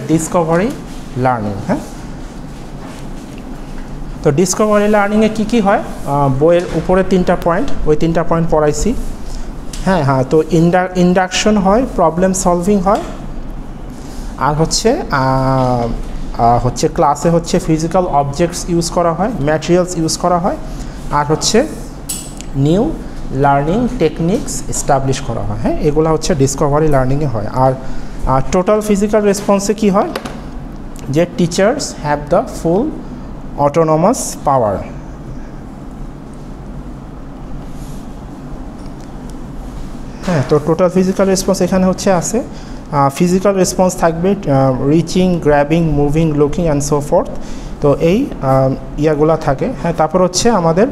Discovery learning. হ্যাঁ, তো Discovery লার্নিংয়ে কী হয়, বইয়ের উপরে 3টা পয়েন্ট, ওই 3টা পয়েন্ট পড়াইছি। হ্যাঁ হ্যাঁ, তো ইন্ডাকশন হয়, প্রবলেম সলভিং হয়, আর হচ্ছে ক্লাসে হচ্ছে ফিজিক্যাল অবজেক্টস ইউজ করা হয়, ম্যাটেরিয়ালস ইউজ করা হয়, আর হচ্ছে নিউ লার্নিং টেকনিক্স এস্টাবলিশ করা হয়। হ্যাঁ, এগুলো হচ্ছে ডিসকভারি লার্নিংয়ে হয়। আর টোটাল ফিজিক্যাল রেসপন্সে কী হয়, যে teachers have the full autonomous power. হ্যাঁ, তো টোটাল ফিজিক্যাল রেসপন্স এখানে হচ্ছে আছে, ফিজিক্যাল রেসপন্স থাকবে reaching, grabbing, moving, looking and so forth. তো এই ইয়াগুলো থাকে। হ্যাঁ, তারপর হচ্ছে আমাদের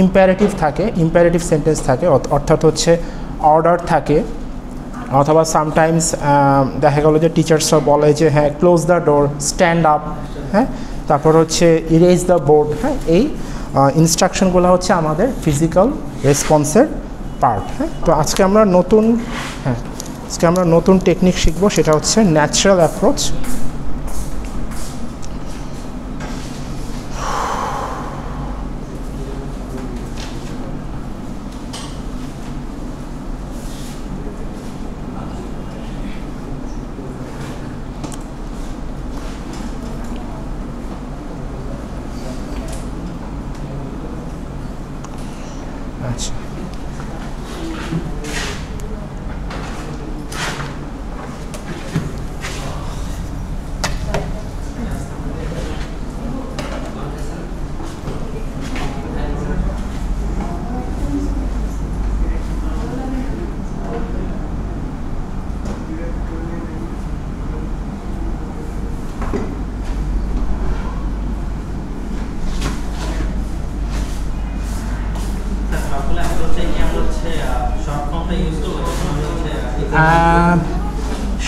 ইম্প্যারেটিভ থাকে, ইম্প্যারেটিভ সেন্টেন্স থাকে, অর্থাৎ হচ্ছে অর্ডার থাকে, অথবা সামটাইমস দেখা গেল যে টিচার্সরা বলে যে হ্যাঁ close the door, stand up. হ্যাঁ, তারপর হচ্ছে ইরেজ দ্য বোর্ড। হ্যাঁ, এই ইনস্ট্রাকশনগুলো হচ্ছে আমাদের ফিজিক্যাল রেসপন্সের পার্ট। হ্যাঁ, তো আজকে আমরা নতুন টেকনিক শিখবো, সেটা হচ্ছে ন্যাচারাল অ্যাপ্রোচ। আচ্ছা,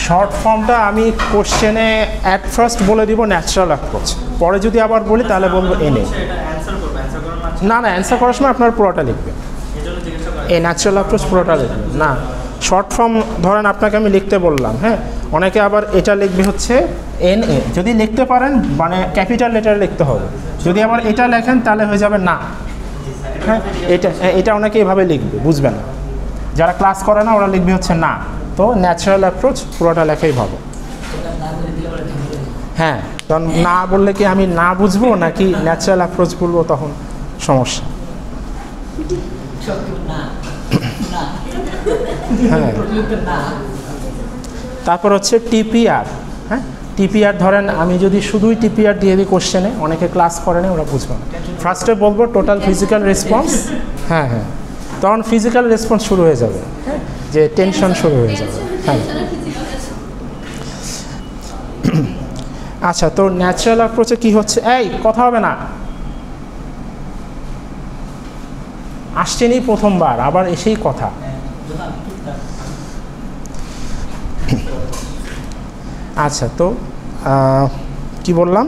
শর্ট ফর্মটা আমি কোশ্চেনে অ্যাট ফার্স্ট বলে দিব ন্যাচারাল অ্যাপ্রোচ, পরে যদি আবার বলি তাহলে বলবো এনে। না না, অ্যান্সার করার সময় আপনার পুরোটা লিখবেন, এই ন্যাচারাল অ্যাপ্রোচ পুরোটা লিখবেন না। শর্ট ফর্ম ধরেন আপনাকে আমি লিখতে বললাম, হ্যাঁ, অনেকে আবার এটা লিখবে হচ্ছে NA, যদি লিখতে পারেন মানে ক্যাপিটাল লেটার লিখতে হবে, যদি আবার এটা লেখেন তাহলে হয়ে যাবে না। হ্যাঁ, এটা অনেকে এভাবে লিখবে, বুঝবে না, যারা ক্লাস করে না ওরা লিখবে হচ্ছে না। তো ন্যাচারাল অ্যাপ্রোচ পুরোটা লেখাই ভালো। হ্যাঁ, তখন না বললে কি আমি না বুঝবো নাকি ন্যাচারাল অ্যাপ্রোচ বলবো, তখন সমস্যা। হ্যাঁ, তারপর হচ্ছে TPR। হ্যাঁ, TPR ধরেন আমি যদি শুধুই TPR দিয়ে দিই কোশ্চেনে, অনেকে ক্লাস করে না, ওরা বুঝবে না। ফার্স্টে বলবো টোটাল ফিজিক্যাল রেসপন্স। হ্যাঁ হ্যাঁ, তখন ফিজিক্যাল রেসপন্স শুরু হয়ে যাবে, যে টেনশন শুরু হয়ে যাবে। হ্যাঁ, আচ্ছা, তো ন্যাচারাল অ্যাপ্রোচে কি হচ্ছে, এই কথা হবে না, আসছেনই প্রথমবার আবার এসেই কথা। আচ্ছা, তো কি বললাম,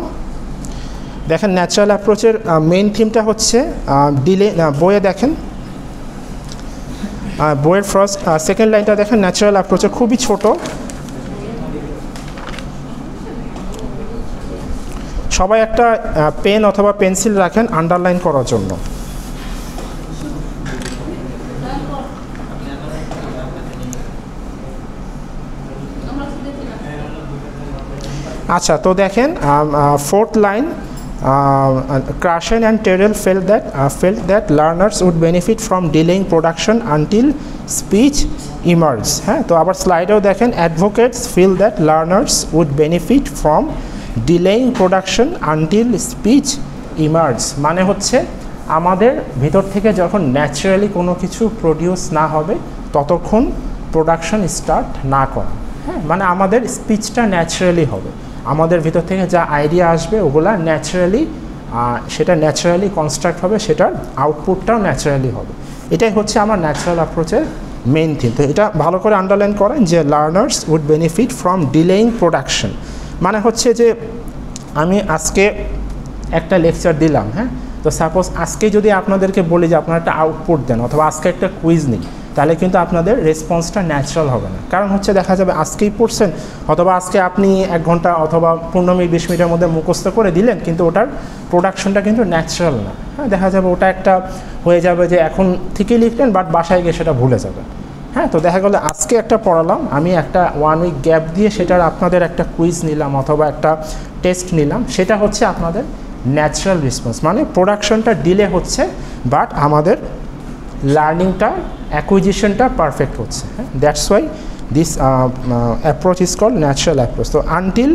দেখেন ন্যাচারাল অ্যাপ্রোচের মেইন থিমটা হচ্ছে ডিলে। বইয়ে দেখেন, বইয়ের সেকেন্ড লাইনটা দেখেন, ন্যাচারাল অ্যাপ্রোচে খুবই ছোট, সবাই একটা পেন অথবা পেন্সিল রাখেন আন্ডারলাইন করার জন্য। আচ্ছা, তো দেখেন fourth line, Krashen and Terrell felt that learners would benefit from delaying production until speech emerges. হ্যাঁ, তো আবার স্লাইডেও দেখেন, advocates feel that learners would benefit from delaying production until speech emerges। মানে হচ্ছে আমাদের ভিতর থেকে যখন ন্যাচারালি কোনো কিছু প্রডিউস না হবে ততক্ষণ প্রোডাকশন স্টার্ট না করা। হ্যাঁ, মানে আমাদের স্পিচটা ন্যাচারালি হবে, আমাদের ভিতর থেকে যা আইডিয়া আসবে ওগুলা ন্যাচারালি, সেটা ন্যাচারালি কনস্ট্রাক্ট হবে, সেটার আউটপুটটাও ন্যাচারালি হবে। এটাই হচ্ছে আমার ন্যাচারাল অ্যাপ্রোচের মেইন থিম। তো এটা ভালো করে আন্ডারলাইন করেন যে learners would benefit from delaying production. মানে হচ্ছে যে আমি আজকে একটা লেকচার দিলাম, হ্যাঁ, তো সাপোজ আজকে যদি আপনাদেরকে বলি যে আপনারা একটা আউটপুট দেন, অথবা আজকে একটা কুইজ নিই, তাহলে কিন্তু আপনাদের রেসপন্সটা ন্যাচারাল হবে না। কারণ হচ্ছে দেখা যাবে আজকেই পড়ছেন অথবা আজকে আপনি 1 ঘন্টা অথবা 15 মিনিট 20 মিনিটের মধ্যে মুখস্থ করে দিলেন, কিন্তু ওটার প্রোডাকশনটা কিন্তু ন্যাচারাল না। হ্যাঁ, দেখা যাবে ওটা একটা হয়ে যাবে যে এখন থেকেই লিখলেন বাট বাসায় গিয়ে সেটা ভুলে যাবে। হ্যাঁ, তো দেখা গেলো আজকে একটা পড়ালাম, আমি একটা 1 উইক গ্যাপ দিয়ে সেটার আপনাদের একটা কুইজ নিলাম অথবা একটা টেস্ট নিলাম, সেটা হচ্ছে আপনাদের ন্যাচারাল রেসপন্স। মানে প্রোডাকশনটা ডিলে হচ্ছে বাট আমাদের লার্নিংটা অ্যাকুইজিশনটা পারফেক্ট হচ্ছে। হ্যাঁ, that's why this approach is called natural approach. তো আনটিল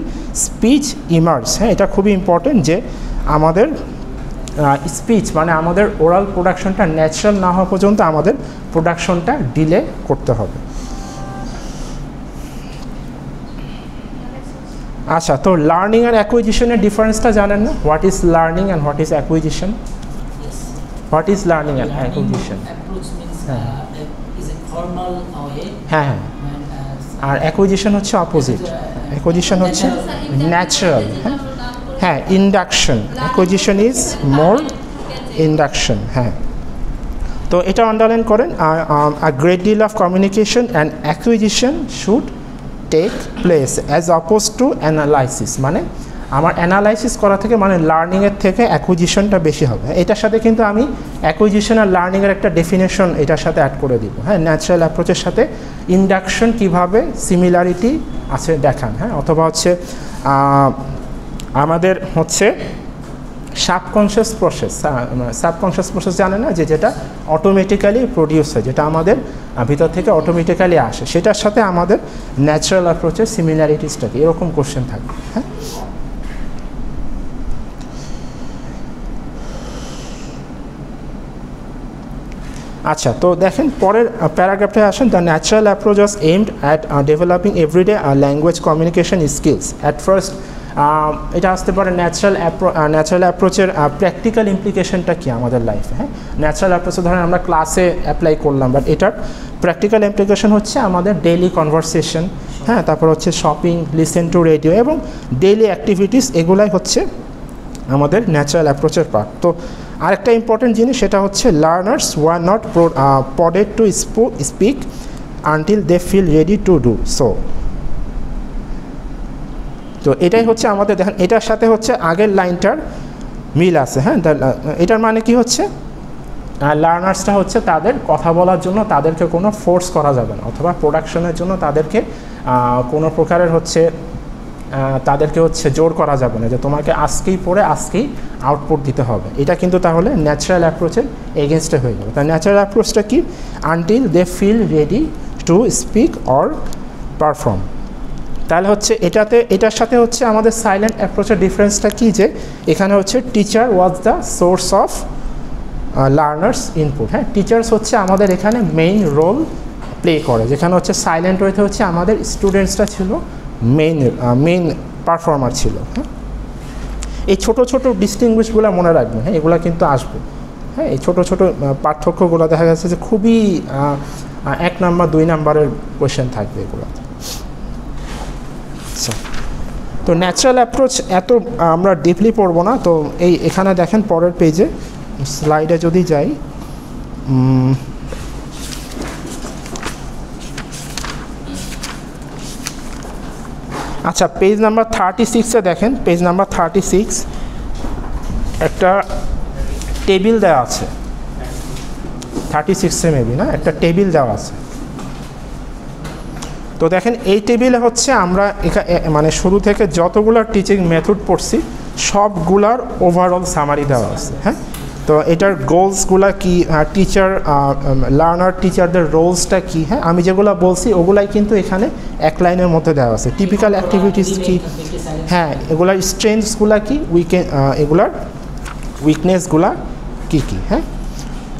স্পিচ ইমার্জ, হ্যাঁ, এটা খুবই ইম্পর্টেন্ট যে আমাদের স্পিচ মানে আমাদের ওরাল প্রোডাকশনটা ন্যাচারাল না হওয়া পর্যন্ত আমাদের প্রোডাকশনটা ডিলে করতে হবে। আচ্ছা, তো লার্নিং আর অ্যাকুইজিশনের ডিফারেন্সটা জানেন না? What is learning and what is acquisition? What is learning and acquisition? হ্যাঁ হ্যাঁ, আর অ্যাকুইজিশন হচ্ছে অপোজিট। অ্যাকুইজিশন হচ্ছে ন্যাচারাল। হ্যাঁ হ্যাঁ, induction. Acquisition is more induction. হ্যাঁ, তো এটা আন্ডারলাইন করেন। A great deal of communication and acquisition should take place as oppose to analysis. মানে আমার অ্যানালাইসিস করা থেকে মানে লার্নিংয়ের থেকে অ্যাকুইজিশনটা বেশি হবে। এটার সাথে কিন্তু আমি অ্যাকুইজিশন আর লার্নিংয়ের একটা ডেফিনেশন এটার সাথে অ্যাড করে দিব। হ্যাঁ, ন্যাচারাল অ্যাপ্রোচের সাথে ইন্ডাকশন কিভাবে সিমিলারিটি আছে দেখান। হ্যাঁ, অথবা হচ্ছে আমাদের হচ্ছে সাবকনশিয়াস প্রসেস জানে না, যেটা অটোমেটিক্যালি প্রডিউস হয়, যেটা আমাদের ভিতর থেকে অটোমেটিক্যালি আসে, সেটার সাথে আমাদের ন্যাচারাল অ্যাপ্রোচের সিমিলারিটিসটাকে এরকম কোশ্চেন থাকবে। হ্যাঁ, আচ্ছা, তো দেখেন পরের প্যারাগ্রাফে আসেন। The natural approach was aimed at developing everyday language communication skills. At first এটা আসতে পারে ন্যাচারাল অ্যাপ্রোচের প্র্যাকটিক্যাল ইমপ্লিকেশনটা কী আমাদের লাইফে। হ্যাঁ, ন্যাচারাল অ্যাপ্রোচে ধরেন আমরা ক্লাসে অ্যাপ্লাই করলাম, বাট এটার প্র্যাকটিক্যাল ইমপ্লিকেশন হচ্ছে আমাদের ডেইলি কনভারসেশন। হ্যাঁ, তারপর হচ্ছে শপিং, লিসেন টু রেডিও এবং ডেইলি অ্যাক্টিভিটিস, এগুলাই হচ্ছে আমাদের ন্যাচারাল অ্যাপ্রোচের পার্ট। তো আরেকটা ইম্পর্টেন্ট জিনিস সেটা হচ্ছে learners were not prodded to speak until they feel ready to do so. তো এটাই হচ্ছে আমাদের দেখেন এটার সাথে হচ্ছে আগের লাইনটার মিল আছে। হ্যাঁ, এটার মানে কি হচ্ছে লার্নার্সটা হচ্ছে তাদের কথা বলার জন্য তাদেরকে কোনো ফোর্স করা যাবে না, অথবা প্রোডাকশনের জন্য তাদেরকে কোনো প্রকারের হচ্ছে তাদেরকে হচ্ছে জোর করা যাবে না যে তোমাকে আজকেই পড়ে আজকেই আউটপুট দিতে হবে। এটা কিন্তু তাহলে ন্যাচারাল অ্যাপ্রোচের এগেনস্টে হয়ে যাবে। তাই ন্যাচারাল অ্যাপ্রোচটা কি? Until they feel ready to speak or perform. তাহলে হচ্ছে এটার সাথে হচ্ছে আমাদের সাইলেন্ট অ্যাপ্রোচের ডিফারেন্সটা কি, যে এখানে হচ্ছে teacher was the source of learners input. হ্যাঁ, টিচার্স হচ্ছে আমাদের এখানে মেইন রোল প্লে করে, যেখানে হচ্ছে সাইলেন্ট ওয়েতে হচ্ছে আমাদের স্টুডেন্টসরা ছিল মেইন পারফর্মার ছিল। হ্যাঁ, এই ছোটো ছোটো ডিস্টিংগুইশগুলো মনে রাখবেন। হ্যাঁ, এগুলো কিন্তু আসবে। হ্যাঁ, এই ছোটো ছোটো পার্থক্যগুলো দেখা যাচ্ছে যে খুবই 1 নাম্বার 2 নাম্বারের কোয়েশ্চেন থাকবে এগুলোতে। আচ্ছা, তো ন্যাচারাল অ্যাপ্রোচ এত আমরা ডিপলি পড়বো না। তো এখানে দেখেন পরের পেজে স্লাইডে যদি যাই, আচ্ছা পেজ নাম্বার 36-এ দেখেন, পেজ নাম্বার 36 একটা টেবিল দেওয়া আছে, 36-এ মেবি না, একটা টেবিল দেওয়া আছে। তো দেখেন এই টেবিলে হচ্ছে আমরা মানে শুরু থেকে যতগুলো টিচিং মেথড পড়ছি সবগুলার ওভারঅল সামারি দেওয়া আছে। হ্যাঁ, তো এটার গোলসগুলা কি, টিচারদের রোলসটা কি। হ্যাঁ, আমি যেগুলো বলছি ওগুলাই কিন্তু এখানে 1 লাইনের মধ্যে দেওয়া আছে। টিপিক্যাল অ্যাক্টিভিটিস কি, হ্যাঁ এগুলার স্ট্রেংথসগুলা কি, এগুলার উইকনেসগুলা কি কি। হ্যাঁ,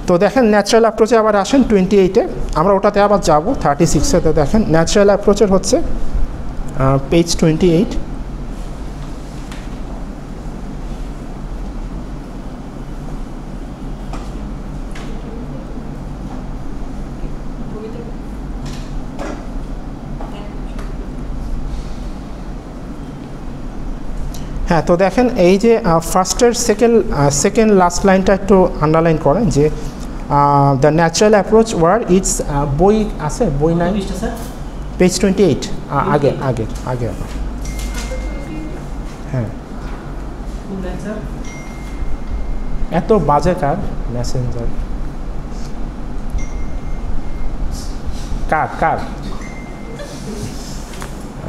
তো দেখেন ন্যাচারাল অ্যাপ্রোচে আবার আসেন 28-এ, আমরা ওটাতে আবার যাব 36-এ। তো দেখেন ন্যাচারাল অ্যাপ্রোচের হচ্ছে পেজ 28। হ্যাঁ, তো দেখেন এই যে ফার্স্টের সেকেন্ড লাস্ট লাইনটা একটু আন্ডারলাইন করেন, যে the natural approach were its বই আছে, বই নাই, পেজ 28 আগে আগে আগে হ্যাঁ এত বাজে কার মেসেঞ্জার কার কার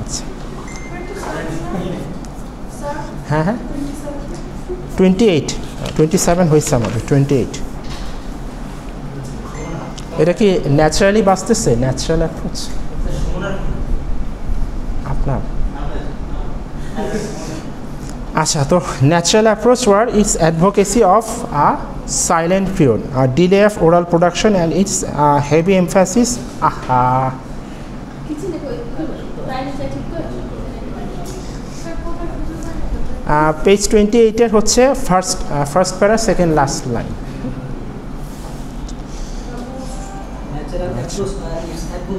আচ্ছা হ্যাঁ হ্যাঁ 28 27 হয়েছে আমাদের 28 এটা কি ন্যাচারালি বাঁচতেছে ন্যাচারাল অ্যাপ্রোচ আপনার আচ্ছা তো natural approach were its advocacy of a silent period delay of oral production and its heavy emphasis page 28 এর হচ্ছে first para second last line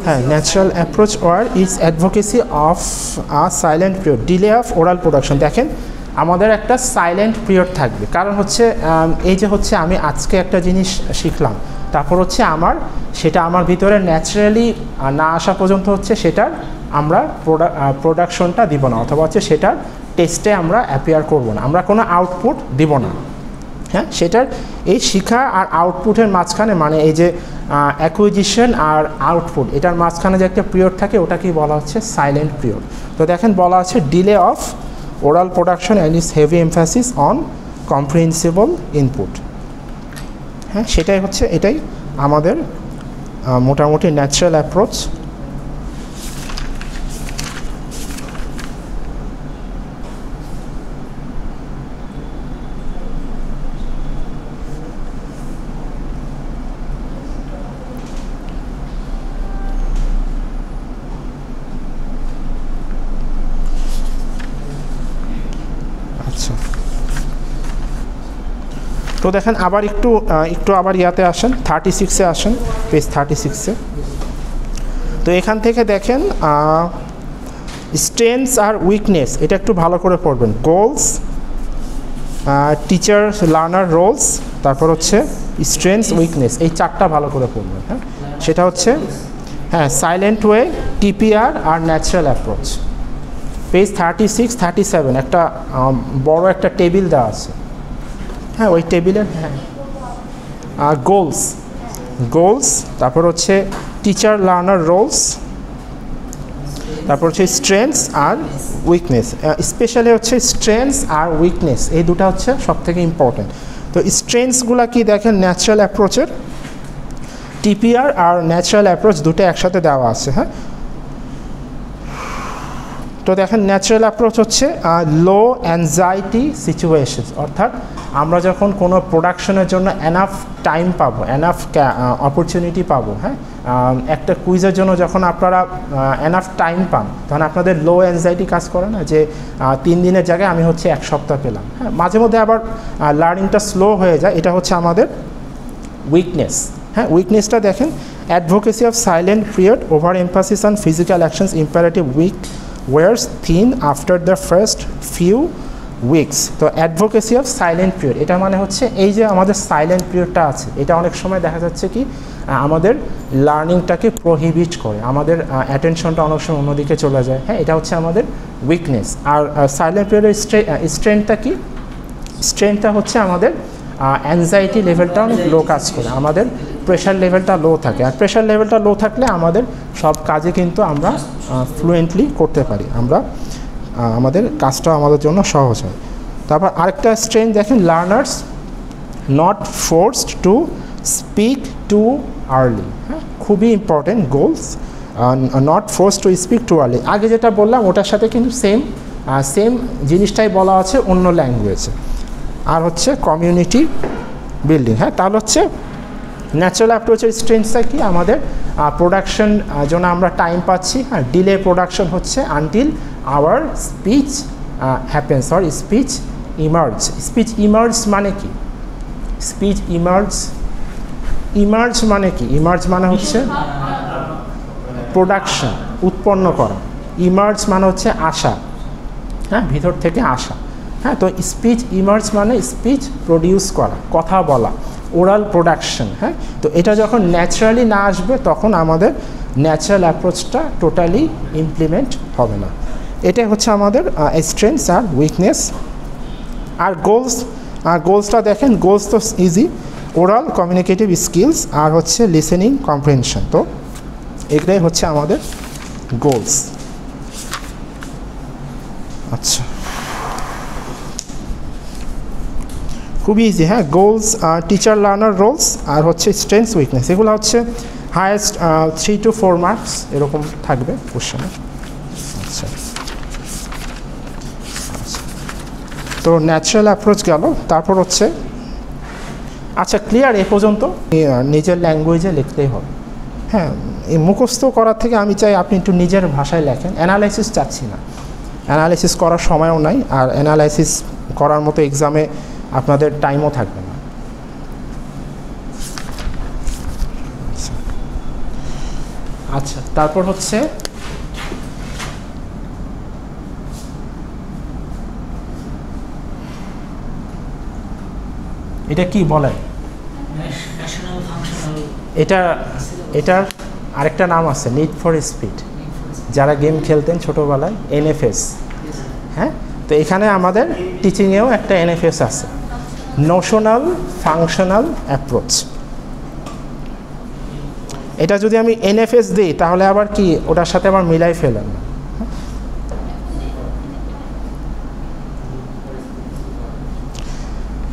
হ্যাঁ natural approach were its advocacy of a silent period delay of oral production দেখেন আমাদের একটা silent period থাকবে কারণ হচ্ছে এই যে হচ্ছে আমি আজকে একটা জিনিস শিখলাম তারপর হচ্ছে সেটা আমার ভিতরে ন্যাচারালি না আসা পর্যন্ত হচ্ছে সেটার আমরা প্রোডাকশনটা দিব না অথবা হচ্ছে সেটার টেস্টে আমরা অ্যাপিয়ার করব না আমরা কোনো আউটপুট দিব না হ্যাঁ সেটার এই শিখা আর আউটপুটের মাঝখানে মানে এই যে অ্যাকুইজিশন আর আউটপুট এটার মাঝখানে যে একটা পিরিয়ড থাকে ওটাকেই বলা হচ্ছে সাইলেন্ট পিরিয়ড তো দেখেন বলা আছে delay of oral production and is heavy emphasis on comprehensible input হ্যাঁ সেটাই হচ্ছে এটাই আমাদের মোটামুটি ন্যাচারাল অ্যাপ্রোচ তো দেখেন আবার একটু আবার ইয়াতে আসেন 36-এ আসেন পেজ 36-এ তো এখান থেকে দেখেন স্ট্রেংথস আর উইকনেস এটা একটু ভালো করে পড়বেন গোলস টিচার লার্নার রোলস তারপর হচ্ছে স্ট্রেংথস উইকনেস এই চারটা ভালো করে পড়বেন হ্যাঁ সেটা হচ্ছে হ্যাঁ সাইলেন্ট ওয়ে টিপিআর আর ন্যাচারাল অ্যাপ্রোচ পেজ 36 37 একটা বড় একটা টেবিল দেওয়া আছে হ্যাঁ ওই টেবিলের হ্যাঁ গোলস তারপর হচ্ছে টিচার লার্নার রোলস তারপর হচ্ছে স্ট্রেংথস আর উইকনেস স্পেশালি হচ্ছে স্ট্রেংথস আর উইকনেস এই দুটো হচ্ছে সবথেকে ইম্পর্টেন্ট তো স্ট্রেংথসগুলো কি দেখেন ন্যাচারাল অ্যাপ্রোচের টিপিআর আর ন্যাচারাল অ্যাপ্রোচ দুটো একসাথে দেওয়া আছে হ্যাঁ তো দেখেন ন্যাচারাল অ্যাপ্রোচ হচ্ছে লো অ্যাংজাইটি সিচুয়েশনস অর্থাৎ আমরা যখন কোনো প্রোডাকশনের জন্য এনাফ টাইম পাবো এনাফ অপরচুনিটি পাবো হ্যাঁ একটা কুইজের জন্য যখন আপনারা এনাফ টাইম পান তখন আপনাদের লো অ্যাংজাইটি কাজ করে না যে 3 দিনের জায়গায় আমি হচ্ছে 1 সপ্তাহ পেলাম হ্যাঁ মাঝে মধ্যে আবার লার্নিংটা স্লো হয়ে যায় এটা হচ্ছে আমাদের উইকনেস হ্যাঁ উইকনেসটা দেখেন advocacy of silent period over emphasis on physical actions imperative weak wears thin after the first few weeks তো অ্যাডভোকেসি অফ সাইলেন্ট পিরিয়ড এটা মানে হচ্ছে এই যে আমাদের সাইলেন্ট পিরিয়ডটা আছে এটা অনেক সময় দেখা যাচ্ছে কি আমাদের লার্নিংটাকে প্রহিবিট করে আমাদের অ্যাটেনশনটা অনেক সময় অন্যদিকে চলে যায় হ্যাঁ এটা হচ্ছে আমাদের উইকনেস আর সাইলেন্ট পিরিয়ডের স্ট্রেংথটা কি স্ট্রেংথটা হচ্ছে আমাদের অ্যাংজাইটি লেভেলটা অনেক লো কাজ করে আমাদের প্রেশার লেভেলটা লো থাকে আর প্রেশার লেভেলটা লো থাকলে আমাদের সব কাজে কিন্তু আমরা ফ্লুয়েন্টলি করতে পারি আমরা আমাদের কাজটা আমাদের জন্য সহজ হয় তারপর আরেকটা স্ট্রেংথ দেখেন learners not forced to speak too early হ্যাঁ খুবই important goals not forced to speak too early আগে যেটা বললাম ওটার সাথে কিন্তু সেম জিনিসটাই বলা আছে অন্য ল্যাঙ্গুয়েজে আর হচ্ছে কমিউনিটি বিল্ডিং হ্যাঁ তাহলে হচ্ছে ন্যাচারাল অ্যাপ্রোচের স্ট্রেংথসটা কি আমাদের প্রোডাকশন জন্য আমরা টাইম পাচ্ছি হ্যাঁ ডিলে প্রোডাকশন হচ্ছে until our speech happens or speech emerge মানে কি স্পিচ ইমার্জ মানে কি ইমার্জ মানে হচ্ছে প্রোডাকশন উৎপন্ন করা ইমার্জ মানে হচ্ছে আসা হ্যাঁ ভিতর থেকে আসা হ্যাঁ তো স্পিচ ইমার্জ মানে স্পিচ প্রডিউস করা কথা বলা ওরাল প্রোডাকশন, হ্যাঁ। তো এটা যখন ন্যাচারালি না আসবে তখন আমাদের ন্যাচারাল অ্যাপ্রোচটা টোটালি ইমপ্লিমেন্ট হবে না। এটাই হচ্ছে আমাদের স্ট্রেংথস আর উইকনেস। আর গোলসটা দেখেন, গোলস তো ইজি, ওরাল কমিউনিকেটিভ স্কিলস আর হচ্ছে লিসেনিং কম্প্রিহেনশন। তো এগুলোই হচ্ছে আমাদের গোলস। আচ্ছা, খুবই ইজি, হ্যাঁ। গোলস, টিচার লার্নার রোলস আর হচ্ছে স্ট্রেংথস উইকনেস, এগুলো হচ্ছে হায়েস্ট 3 to 4 মার্কস এরকম থাকবে কোশ্চেনে। আচ্ছা, তো ন্যাচারাল অ্যাপ্রোচ গেল। তারপর হচ্ছে, আচ্ছা ক্লিয়ার এ পর্যন্ত? নিজের ল্যাঙ্গুয়েজে লিখতেই হবে, হ্যাঁ। এই মুখস্থ করার থেকে আমি চাই আপনি একটু নিজের ভাষায় লেখেন। অ্যানালাইসিস চাচ্ছি না, অ্যানালাইসিস করার সময়ও নাই, আর অ্যানালাইসিস করার মতো এক্সামে আপনাদের টাইমও থাকবে না। আচ্ছা, তারপর হচ্ছে এটা কি বলেন? এটার আরেকটা নাম আছে, নিড ফর স্পিড। যারা গেম খেলতেন ছোটোবেলায়, NFS, হ্যাঁ। তো এখানে আমাদের টিচিংয়েও একটা NFS আছে, নোশনাল ফাংশনাল অ্যাপ্রোচ। এটা যদি আমি NFS দিই তাহলে আবার কি ওটার সাথে আবার মিলাই ফেলেন না।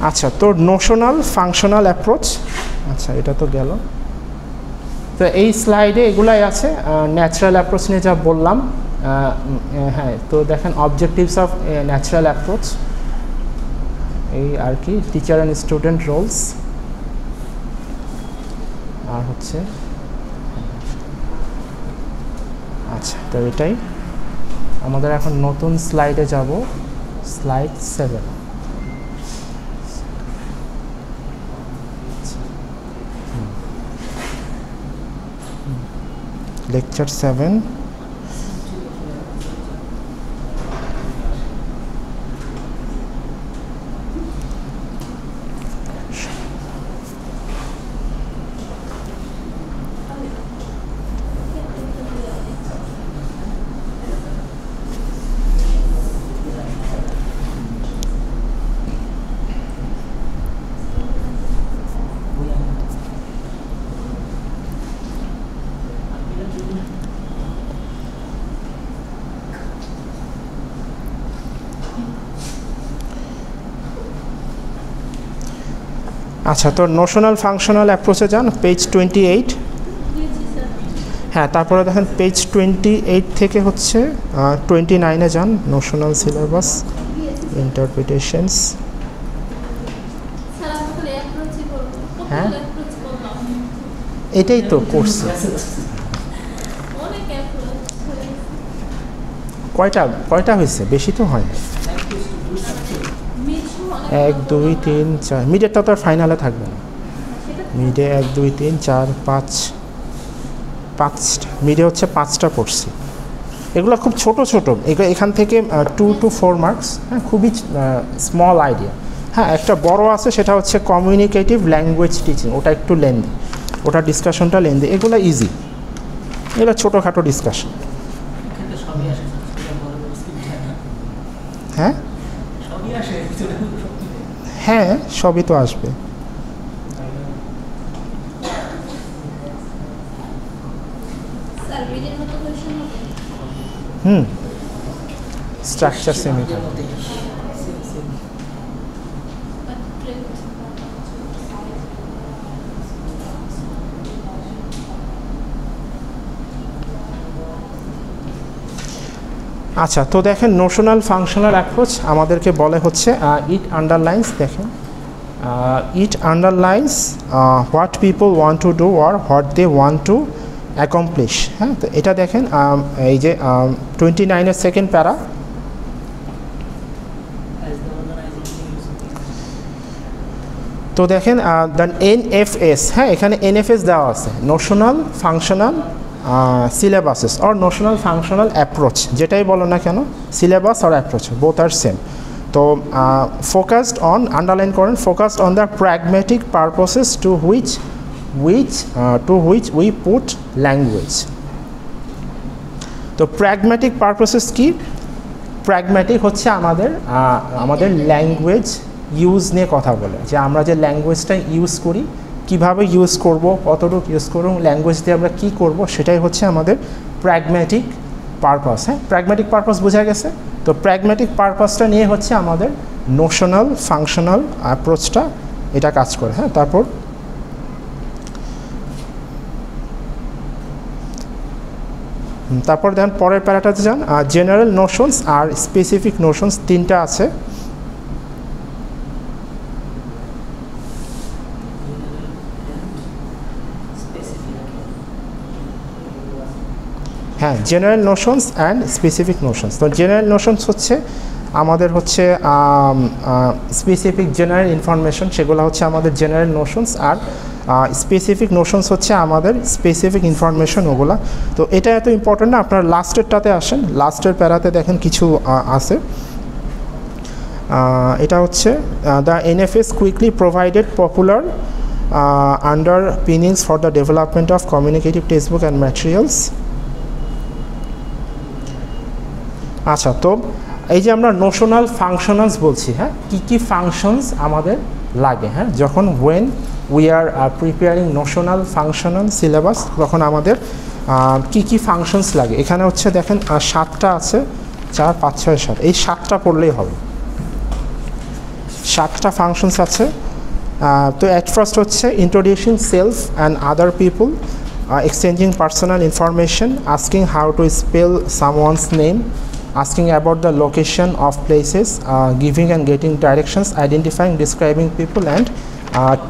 আচ্ছা, তো নোশনাল ফাংশনাল অ্যাপ্রোচ, আচ্ছা এটা তো গেল। তো এই স্লাইডে এগুলাই আছে ন্যাচারাল অ্যাপ্রোচ নিয়ে যা বললাম। হ্যাঁ, তো দেখেন অবজেক্টিভস অফ ন্যাচারাল অ্যাপ্রোচ, এই আর কি, টিচার অ্যান্ড স্টুডেন্ট রোলস, আর হচ্ছে আচ্ছা, তো এটাই আমাদের। এখন নতুন স্লাইডে যাব, স্লাইড 7। লেকচার 7। আচ্ছা, তো নোশনাল ফাংশনাল অ্যাপ্রোচে যান, পেজ 28। হ্যাঁ, তারপরে দেখেন পেজ 28 থেকে হচ্ছে 29-এ যান, নোশনাল সিলেবাস ইন্টারপ্রিটেশনস। হ্যাঁ, এটাই তো করছি। কয়টা হয়েছে? বেশি তো হয় না। 1 2 3 4, মিডেরটা তো আর ফাইনালে থাকবে না। মিডে 1 2 3 4 5, মিডে হচ্ছে 5টা পড়ছি। এগুলো খুব ছোট ছোট, এখান থেকে 2 to 4 মার্কস, হ্যাঁ, খুবই স্মল আইডিয়া। হ্যাঁ, একটা বড় আছে, সেটা হচ্ছে কমিউনিকেটিভ ল্যাঙ্গুয়েজ টিচিং, ওটা একটু লেন্দি, ওটা ডিসকাশনটা লেন্দি। এগুলো ইজি, এগুলো ছোটোখাটো ডিসকাশন। হ্যাঁ হ্যাঁ, সবই তো আসবে। Structure semi. আচ্ছা, তো দেখেন নোশনাল ফাংশনাল অ্যাপ্রোচ আমাদেরকে বলে হচ্ছে ইট আন্ডারলাইন্স, দেখেন it underlines what people want to do or what they want to accomplish. হ্যাঁ, তো এটা দেখেন এই যে 29-এর সেকেন্ড প্যারা। তো দেখেন দ্য NFS, হ্যাঁ, এখানে NFS দেওয়া আছে, notional functional syllabuses or notional functional approach, যেটাই বলো না কেন, সিলেবাস আর অ্যাপ্রোচ বোথ আর সেম। তো ফোকাসড অন, আন্ডারলাইন করেন, focused on the pragmatic purposes to which we put language. তো প্র্যাগম্যাটিক পারপোসেস কি? প্র্যাগম্যাটিক হচ্ছে আমাদের ল্যাঙ্গুয়েজ ইউজ নিয়ে কথা বলে, যে আমরা যে ল্যাঙ্গুয়েজটা ইউজ করি, কিভাবে ইউজ করব, কতটুকু ইউজ করব, ল্যাঙ্গুয়েজ দিয়ে আমরা কী করব, সেটাই হচ্ছে আমাদের প্র্যাগম্যাটিক পারপাস। হ্যাঁ, প্র্যাগম্যাটিক পারপাস বোঝা গেছে। তো প্র্যাগম্যাটিক পারপাসটা নিয়ে হচ্ছে আমাদের নোশনাল ফাংশনাল অ্যাপ্রোচটা এটা কাজ করে। হ্যাঁ, তারপর দেন পরের প্যারাটাতে যান, জেনারেল নোশনস আর স্পেসিফিক নোশনস, তিনটা আছে। হ্যাঁ, general notions and specific notions. তো জেনারেল নোশনস হচ্ছে আমাদের হচ্ছে স্পেসিফিক জেনারেল ইনফরমেশন, সেগুলো হচ্ছে আমাদের জেনারেল নোশনস, আর স্পেসিফিক নোশনস হচ্ছে আমাদের স্পেসিফিক ইনফরমেশন, ওগুলা। তো এটা এত ইম্পর্টেন্ট না, আপনার লাস্টেরটাতে আসেন, লাস্টের প্যারাতে দেখেন কিছু আছে। এটা হচ্ছে the NFS quickly provided popular underpinnings for the development of communicative textbook and materials. আচ্ছা, তো এই যে আমরা নোশনাল ফাংশনালস বলছি, হ্যাঁ, কী ফাংশনস আমাদের লাগে, হ্যাঁ, যখন when we are preparing notional functional syllabus, তখন আমাদের কী ফাংশনস লাগে। এখানে হচ্ছে দেখেন 7টা আছে, 4, 5, 6, 7, এই 7টা পড়লেই হবে। 7টা ফাংশনস আছে। তো অ্যাট ফার্স্ট হচ্ছে introducing self and other people, exchanging personal information, asking how to spell someone's name, asking about the location of places, giving and getting directions, identifying, describing people, and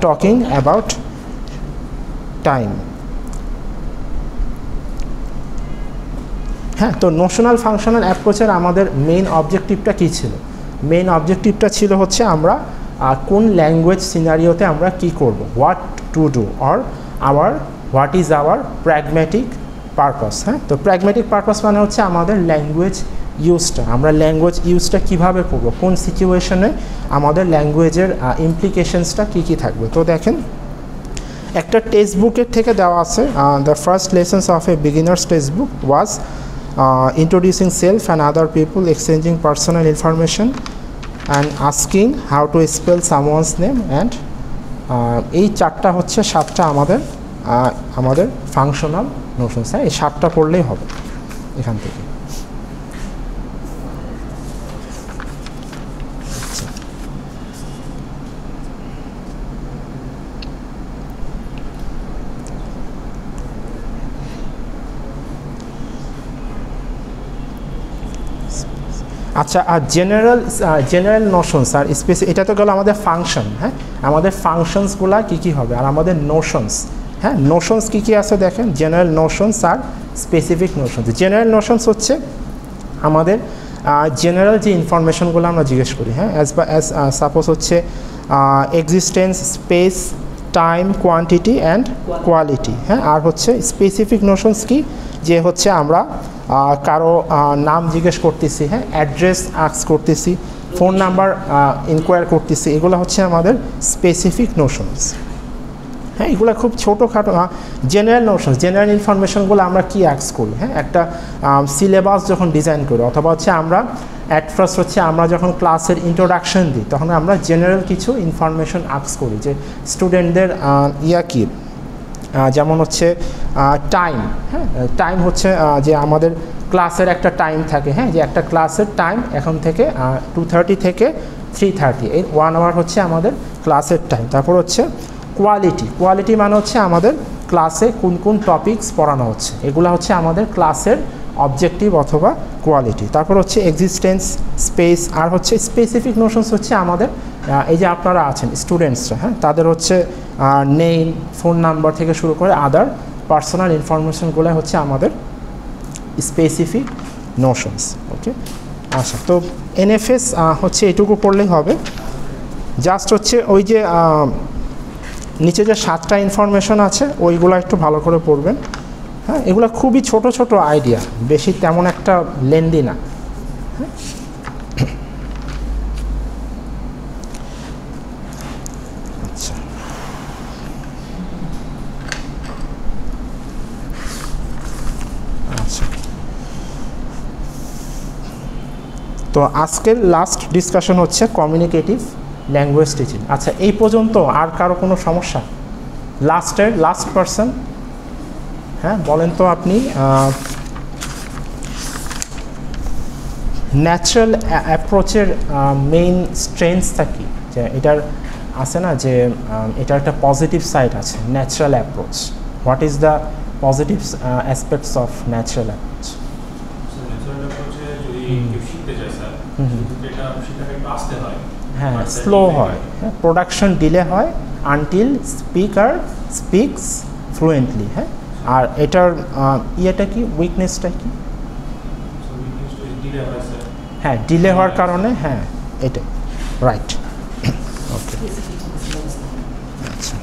talking about time. হ্যাঁ, তো notional functional অ্যাপ্রোচের আমাদের main অবজেক্টিভটা কী ছিল? Main অবজেক্টিভটা ছিল হচ্ছে আমরা কোন language সিনারিওতে আমরা কী করব, what to do, or what is our pragmatic purpose. হ্যাঁ, তো প্র্যাগম্যাটিক পারপাস মানে হচ্ছে আমাদের ল্যাঙ্গুয়েজ ইউজটা, আমরা ল্যাঙ্গুয়েজ ইউজটা কীভাবে করব, কোন সিচুয়েশনে আমাদের ল্যাঙ্গুয়েজের ইমপ্লিকেশনসটা কী থাকবে। তো দেখেন একটা টেক্সট বুকের থেকে দেওয়া আছে, the first lessons of A beginners text book was introducing self and other people, exchanging personal information, and asking how to spell someone's name, and এই 4টা হচ্ছে 7টা আমাদের ফাংশনাল নোশনস। হ্যাঁ, এই 7টা পড়লেই হবে এখান থেকে। আচ্ছা, আর জেনারেল নোশনস আর এটা তো গেল আমাদের ফাংশন। হ্যাঁ, আমাদের ফাংশনসগুলা কী হবে, আর আমাদের নোশনস। হ্যাঁ, নোশনস কী আছে দেখেন, জেনারেল নোশনস আর স্পেসিফিক নোশনস। জেনারেল নোশনস হচ্ছে আমাদের জেনারেল যে ইনফরমেশনগুলো আমরা জিজ্ঞেস করি, হ্যাঁ, অ্যাজ সাপোজ হচ্ছে existence, space, time, quantity and quality. হ্যাঁ, আর হচ্ছে স্পেসিফিক নোশনস কি, যে হচ্ছে আমরা কারো নাম জিজ্ঞেস করতেছি, হ্যাঁ, অ্যাড্রেস আস্ক করতেছি, ফোন নাম্বার ইনকোয়ার করতেছি, এগুলো হচ্ছে আমাদের স্পেসিফিক নোশনস। হ্যাঁ, এগুলো খুব ছোটোখাটো। জেনারেল নোশনস, জেনারেল ইনফরমেশনগুলো আমরা কী আস্ক করি, হ্যাঁ, একটা সিলেবাস যখন ডিজাইন করি, অথবা হচ্ছে আমরা অ্যাট ফার্স্ট হচ্ছে আমরা যখন ক্লাসের ইন্ট্রোডাকশন দিই, তখন আমরা জেনারেল কিছু ইনফরমেশন আস্ক করি, যে স্টুডেন্টদের কী, যেমন হচ্ছে টাইম। হ্যাঁ, টাইম হচ্ছে যে আমাদের ক্লাসের একটা টাইম থাকে, হ্যাঁ, যে একটা ক্লাসের টাইম এখন থেকে 2:30 থেকে 3:30, এই 1 আওয়ার হচ্ছে আমাদের ক্লাসের টাইম। তারপর হচ্ছে কোয়ালিটি মানে হচ্ছে আমাদের ক্লাসে কোন কোন টপিকস পড়ানো হচ্ছে, এগুলো হচ্ছে আমাদের ক্লাসের অবজেক্টিভ অথবা কোয়ালিটি। তারপর হচ্ছে এক্সিস্টেন্স, স্পেস, আর হচ্ছে স্পেসিফিক নোশনস হচ্ছে আমাদের এই যে আপনারা আছেন স্টুডেন্টসরা, হ্যাঁ, তাদের হচ্ছে নেম, ফোন নাম্বার থেকে শুরু করে আদার পার্সোনাল ইনফরমেশনগুলো হচ্ছে আমাদের স্পেসিফিক নোশনস। ওকে, আচ্ছা, তো এনএফএস হচ্ছে এটুকু পড়লেই হবে। জাস্ট হচ্ছে ওই যে নিচে যে 7টা ইনফরমেশন আছে ওইগুলো একটু ভালো করে পড়বেন। হ্যাঁ, এগুলো খুবই ছোট ছোট আইডিয়া, বেশি তেমন একটা লেন্দি না। তো আজকের লাস্ট ডিসকাশন হচ্ছে কমিউনিকেটিভ ল্যাঙ্গুয়েজ টিচিং। আচ্ছা, এই পর্যন্ত আর কারো কোনো সমস্যা? লাস্ট পারসন, হ্যাঁ বলেন তো আপনি ন্যাচারাল অ্যাপ্রোচের মেইন স্ট্রেংথসটা কি? যে এটার আছে না যে এটার একটা পজিটিভ সাইড আছে, natural approach. What is the positive aspects of natural approach? হ্যাঁ, স্লো হয়, হ্যাঁ, প্রোডাকশন ডিলে হয় আনটিল স্পিকার স্পিক্স ফ্লুয়েন্টলি। হ্যাঁ, আর এটার ইয়েটা কি, উইকনেসটা কি? হ্যাঁ, ডিলে হওয়ার কারণে, হ্যাঁ এটাই রাইট। ওকে, আচ্ছা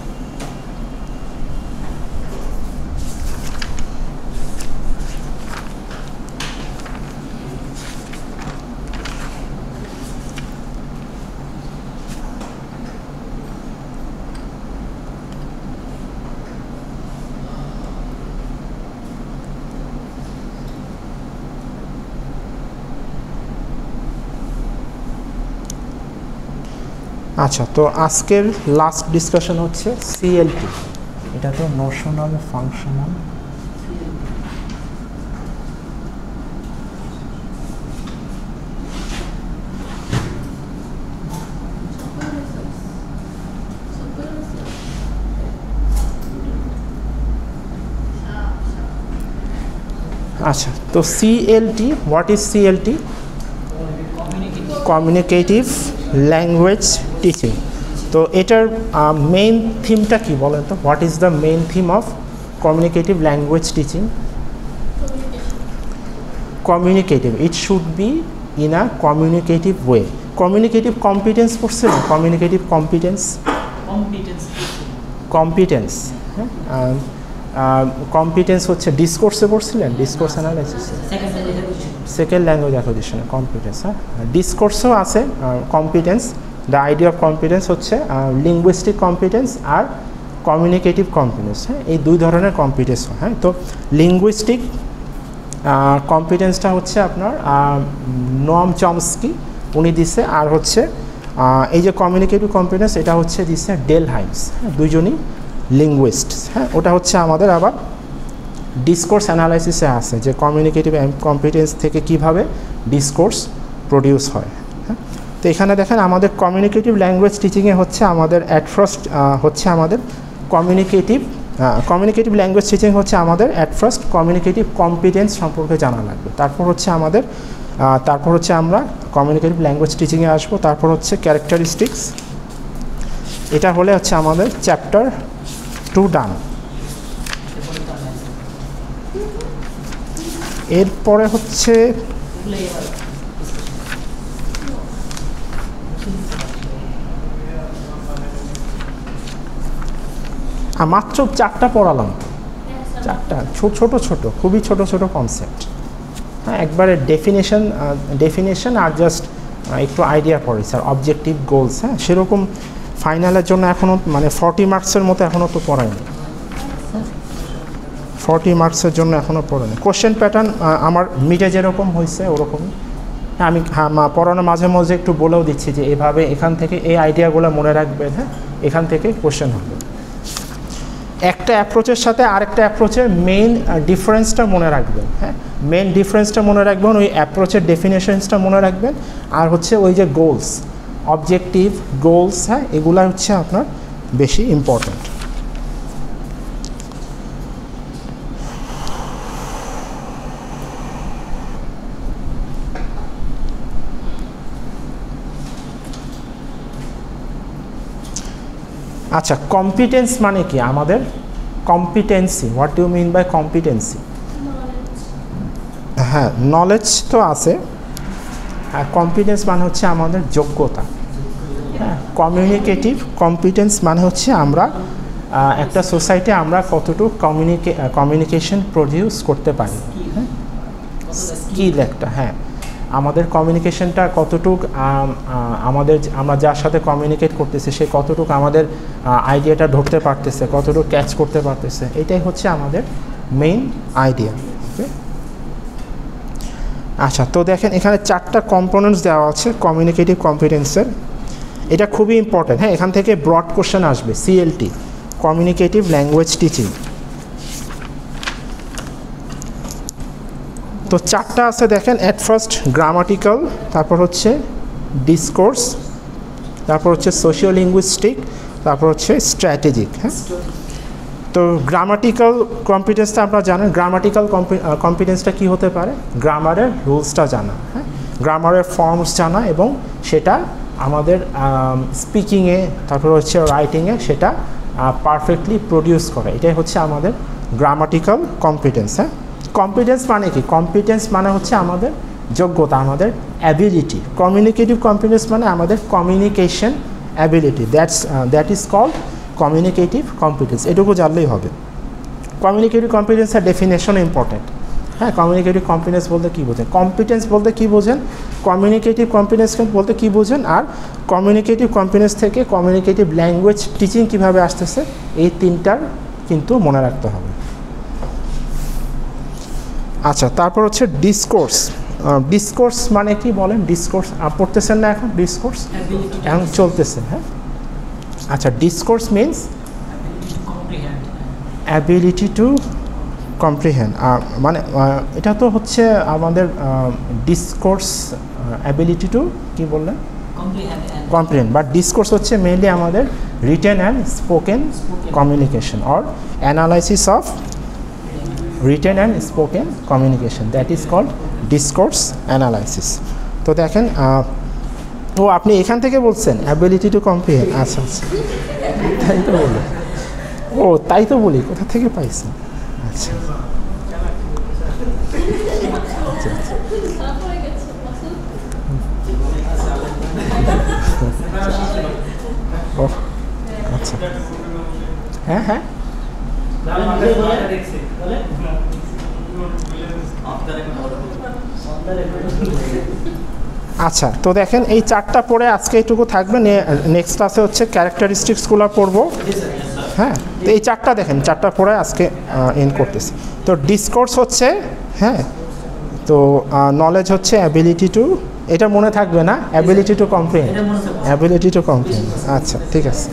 আচ্ছা, তো আজকের লাস্ট ডিসকাশন হচ্ছে সিএলটি। এটা তো নোশনাল ফাংশনাল আচ্ছা, তো CLT, what is CLT? Communicative language teaching. তো এটার মেইন থিমটা কি বলেন তো? What is the main theme of communicative language teaching? Communicative, it should be in a communicative way. Communicative competence পড়ছে না? কমিউনিকেটিভ কম্পিটেন্স, কম্পিটেন্স, হ্যাঁ, কম্পিটেন্স হচ্ছে ডিসকোর্সে পড়ছিলেন, ডিসকোর্স অ্যানালাইসিস, সেকেন্ড ল্যাঙ্গুয়েজ অ্যাকুইজিশনে কম্পিটেন্স। হ্যাঁ, ডিসকোর্সও আছে competence. The idea of competence হচ্ছে লিঙ্গুইস্টিক কম্পিটেন্স আর কমিউনিকেটিভ কম্পিটেন্স। হ্যাঁ, এই দুই ধরনের কম্পিটেন্স হয়। হ্যাঁ, তো লিঙ্গুইস্টিক কম্পিটেন্সটা হচ্ছে আপনার নোয়াম চমস্কি উনি দিছে, আর হচ্ছে এই যে কমিউনিকেটিভ কম্পিটেন্স এটা হচ্ছে দিছে ডেল হাইমস। হ্যাঁ, দুইজনই লিঙ্গুইস্ট। হ্যাঁ, ওটা হচ্ছে আমাদের আবার ডিসকোর্স অ্যানালাইসিসে আছে যে কমিউনিকেটিভ কম্পিটেন্স থেকে কিভাবে ডিসকোর্স প্রডিউস হয়। হ্যাঁ, তো এখানে দেখেন আমাদের কমিউনিকেটিভ ল্যাঙ্গুয়েজ টিচিংয়ে হচ্ছে আমাদের অ্যাট ফার্স্ট হচ্ছে আমাদের কমিউনিকেটিভ ল্যাঙ্গুয়েজ টিচিং হচ্ছে আমাদের অ্যাট ফার্স্ট কমিউনিকেটিভ কম্পিটেন্স সম্পর্কে জানা লাগবে। তারপর হচ্ছে আমরা কমিউনিকেটিভ ল্যাঙ্গুয়েজ টিচিংয়ে আসবো। তারপর হচ্ছে ক্যারেক্টারিস্টিক্স, এটা হলে হচ্ছে আমাদের চ্যাপ্টার 2 ডান। এরপরে হচ্ছে মাত্র 4টা পড়ালাম, 4টা ছোট খুবই ছোট কনসেপ্ট। হ্যাঁ, একবারে ডেফিনেশন আর জাস্ট একটু আইডিয়া পড়ে স্যার, অবজেক্টিভ গোলস। হ্যাঁ, সেরকম ফাইনালের জন্য এখনও মানে 40 মার্কসের মতো এখনও তো পড়ায়নি, 40 মার্কসের জন্য এখনও পড়েনি। কোশ্চেন প্যাটার্ন আমার মিটে যেরকম হয়েছে ওরকমই। হ্যাঁ, আমি পড়ানোর মাঝে মাঝে একটু বলেও দিচ্ছি যে এভাবে এখান থেকে এই আইডিয়াগুলো মনে রাখবেন। হ্যাঁ, এখান থেকে কোশ্চেন হবে। একটা অ্যাপ্রোচের সাথে আরেকটা অ্যাপ্রোচের মেইন ডিফারেন্সটা মনে রাখবেন। হ্যাঁ, মেইন ডিফারেন্সটা মনে রাখবেন, ওই অ্যাপ্রোচের ডেফিনেশনসটা মনে রাখবেন, আর হচ্ছে ওই যে গোলস, অবজেক্টিভ গোলস, হ্যাঁ, এগুলো হচ্ছে আপনার বেশি ইম্পর্ট্যান্ট। আচ্ছা, কম্পিটেন্স মানে কি আমাদের? Competency, what do you mean by competency? হ্যাঁ, নলেজ তো আছে, আর কম্পিটেন্স মানে হচ্ছে আমাদের যোগ্যতা। হ্যাঁ, কমিউনিকেটিভ কম্পিটেন্স মানে হচ্ছে আমরা একটা সোসাইটি আমরা কতটুকু কমিউনিকেশন প্রডিউস করতে পারি। হ্যাঁ, স্কিল একটা। হ্যাঁ, আমাদের কমিউনিকেশনটা কতটুক আমরা যার সাথে কমিউনিকেট করতেছি সে কতটুকু আমাদের আইডিয়াটা ধরতে পারতেছে, কতটুকু ক্যাচ করতে পারতেছে, এটাই হচ্ছে আমাদের মেইন আইডিয়া। ওকে, আচ্ছা, তো দেখেন এখানে 4টা কম্পোনেন্টস দেওয়া আছে কমিউনিকেটিভ কম্পিটেন্সের। এটা খুবই ইম্পর্টেন্ট, হ্যাঁ, এখান থেকে ব্রড কোশ্চেন আসবে, সিএলটি, কমিউনিকেটিভ ল্যাঙ্গুয়েজ টিচিং। তো 4টা আছে দেখেন, অ্যাট ফার্স্ট গ্রামাটিক্যাল, তারপর হচ্ছে ডিসকোর্স, তারপর হচ্ছে সোশিও লিঙ্গুইস্টিক, তারপর হচ্ছে স্ট্র্যাটেজিক। হ্যাঁ, তো গ্রামাটিক্যাল কম্পিটেন্সটা আপনারা জানেন। গ্রামাটিক্যাল কম্পিটেন্সটা কী হতে পারে? গ্রামারের রুলসটা জানা, হ্যাঁ, গ্রামারের ফর্মস জানা, এবং সেটা আমাদের স্পিকিংয়ে, তারপর হচ্ছে রাইটিংয়ে সেটা পারফেক্টলি প্রডিউস করা, এটাই হচ্ছে আমাদের গ্রামাটিক্যাল কম্পিটেন্স। হ্যাঁ, কম্পিটেন্স মানে কি? কম্পিটেন্স মানে হচ্ছে আমাদের যোগ্যতা, আমাদের অ্যাবিলিটি। কমিউনিকেটিভ কম্পিটেন্স মানে আমাদের communication ability, that is called communicative competence. এটুকু জানলেই হবে। কমিউনিকেটিভ কম্পিটেন্সের ডেফিনেশন ইম্পর্টেন্ট। হ্যাঁ, কমিউনিকেটিভ কম্পিটেন্স বলতে কী বোঝেন, কম্পিটেন্স বলতে কী বোঝেন, কমিউনিকেটিভ কম্পিটেন্স বলতে কী বোঝেন, আর কমিউনিকেটিভ কম্পিটেন্স থেকে কমিউনিকেটিভ ল্যাঙ্গুয়েজ টিচিং কীভাবে আসতেছে, এই 3টার কিন্তু মনে রাখতে হবে। আচ্ছা, তারপর হচ্ছে ডিসকোর্স। ডিসকোর্স মানে কি বলেন? ডিসকোর্স পড়তেছেন না এখন? ডিসকোর্স এখন চলতেছে। হ্যাঁ, আচ্ছা, discourse means ability to comprehend, মানে এটা তো হচ্ছে আমাদের ডিসকোর্স অ্যাবিলিটি টু কি বললেন? কম্প্রিহেন্ড। বাট ডিসকোর্স হচ্ছে মেইনলি আমাদের written and spoken communication or analysis of written and spoken communication, that is called discourse analysis. তো দেখেন, ও আপনি এখান থেকে বলছেন অ্যাবিলিটি টু কম্প্রিহেন্ড। আচ্ছা আচ্ছা, তাই তো বলি। ও তাই তো বলি, কোথা থেকে পাইছেন? আচ্ছা, ও আচ্ছা, হ্যাঁ হ্যাঁ, আচ্ছা। তো দেখেন এই 4টা পড়ে আজকে এইটুকু থাকবে। নেক্সট ক্লাসে হচ্ছে ক্যারেক্টারিস্টিক্সগুলো পড়বো। হ্যাঁ, তো এই 4টা দেখেন, 4টা পড়ে আজকে এন্ড করতেছি। তো ডিসকোর্স হচ্ছে, হ্যাঁ, তো নলেজ হচ্ছে অ্যাবিলিটি টু, এটা মনে থাকবে না, ability to comprehend, ability to comprehend. আচ্ছা, ঠিক আছে।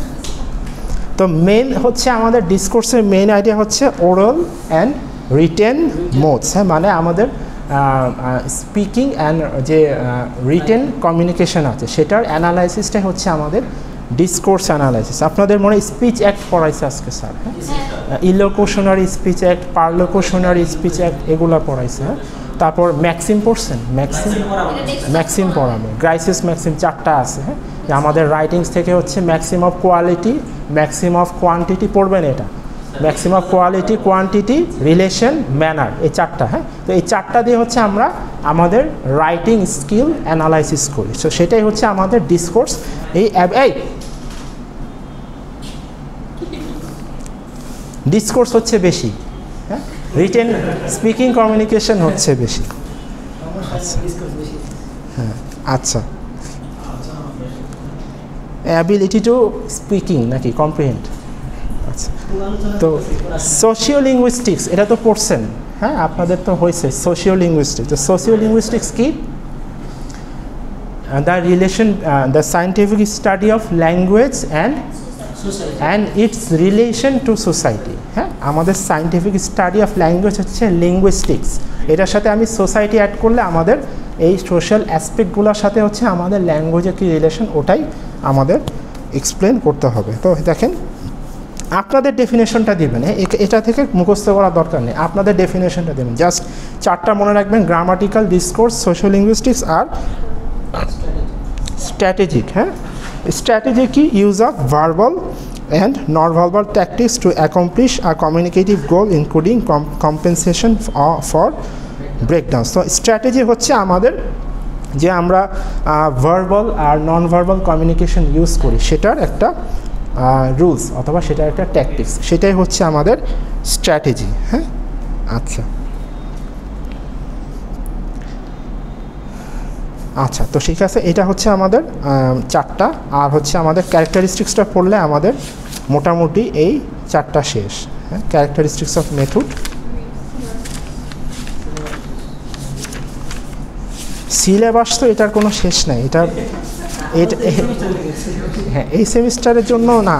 তো মেন হচ্ছে আমাদের ডিসকোর্সের মেইন আইডিয়া হচ্ছে ওরাল অ্যান্ড রিটেন মোডস। হ্যাঁ, মানে আমাদের স্পিকিং অ্যান্ড যে রিটেন কমিউনিকেশন আছে সেটার অ্যানালাইসিসটাই হচ্ছে আমাদের ডিসকোর্স অ্যানালাইসিস। আপনাদের মনে স্পিচ অ্যাক্ট পড়াইছে আজকে স্যার, হ্যাঁ, ইলোকুশনারি স্পিচ অ্যাক্ট, পারলোকুশনারি স্পিচ অ্যাক্ট, এগুলো পড়াইছে। হ্যাঁ, তারপর ম্যাক্সিম পড়ছেন, ম্যাক্সিম পড়াবো, গ্রাইসিস ম্যাক্সিম 4টা আছে। হ্যাঁ, আমাদের রাইটিংস থেকে হচ্ছে Maxim of quality, Maxim of quantity পড়বেন, এটা Maxim of quality, quantity, relation, manner, এই 4টা। হ্যাঁ, তো এই 4টা দিয়ে হচ্ছে আমরা আমাদের রাইটিং স্কিল অ্যানালাইসিস করি। সো সেটাই হচ্ছে আমাদের ডিসকোর্স। এই ডিসকোর্স হচ্ছে বেশি, হ্যাঁ, রিটেন স্পিকিং কমিউনিকেশন হচ্ছে বেশি। আচ্ছা, হ্যাঁ, আচ্ছা, অ্যাবিলিটি টু স্পিকিং নাকি কম্প্রিহেন্ড? আচ্ছা, তো সোশিও লিঙ্গুইস্টিক্স এটা তো পড়ছেন, হ্যাঁ, আপনাদের তো হয়েছে সোশিও লিঙ্গুইস্টিক্স। তো সোশিও লিঙ্গুইস্টিক্স কি? The relation, the scientific study of language and it's relation to society. হ্যাঁ, আমাদের সায়েন্টিফিক স্টাডি অফ ল্যাঙ্গুয়েজ হচ্ছে লিঙ্গুইস্টিক্স, এটার সাথে আমি সোসাইটি অ্যাড করলে আমাদের এই সোশ্যাল অ্যাসপেক্টগুলোর সাথে হচ্ছে আমাদের ল্যাঙ্গুয়েজের কী রিলেশন, ওটাই আমাদের এক্সপ্লেন করতে হবে। তো দেখেন, আপনাদের ডেফিনেশনটা দিবেন, এটা থেকে মুখস্থ করার দরকার নেই, আপনাদের ডেফিনেশনটা দেবেন। জাস্ট 4টা মনে রাখবেন, গ্রামাটিক্যাল, ডিসকোর্স, সোশ্যাল লিঙ্গুইস্টিক্স আর স্ট্র্যাটেজিক। হ্যাঁ, স্ট্র্যাটেজি কি? Use of verbal and non verbal tactics two accomplish a communicative goal including compensation for breakdown. তো স্ট্র্যাটেজি হচ্ছে আমাদের যে আমরা ভার্বাল আর নন ভার্বাল কমিউনিকেশন ইউজ করি সেটার একটা রুলস অথবা সেটার একটা ট্যাকটিক্স, সেটাই হচ্ছে আমাদের স্ট্র্যাটেজি। হ্যাঁ, আচ্ছা আচ্ছা, তো ঠিক আছে, এটা হচ্ছে আমাদের 4টা। আর হচ্ছে আমাদের ক্যারেক্টারিস্টিক্সটা পড়লে আমাদের মোটামুটি এই 4টা শেষ। হ্যাঁ, ক্যারেক্টারিস্টিক্স অফ মেথড, সিলেবাস তো এটার কোনো শেষ নাই, এটা হ্যাঁ এই সেমিস্টারের জন্য না,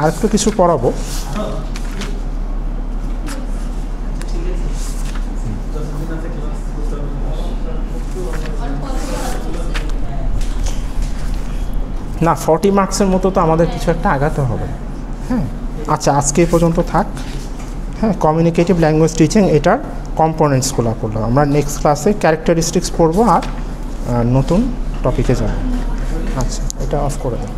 আরেকটু কিছু পড়াবো। না 40 মার্কসের মতো তো আমাদের কিছু একটা আগাতে হবে। হ্যাঁ আচ্ছা, আজকে এই পর্যন্ত থাক। হ্যাঁ, কমিউনিকেটিভ ল্যাঙ্গুয়েজ টিচিং এটার কম্পোনেন্টসগুলো পড়লাম। আমরা নেক্সট ক্লাসে ক্যারেক্টারিস্টিক্স পড়বো আর নতুন টপিকে যাব। আচ্ছা, এটা অফ করে দাও।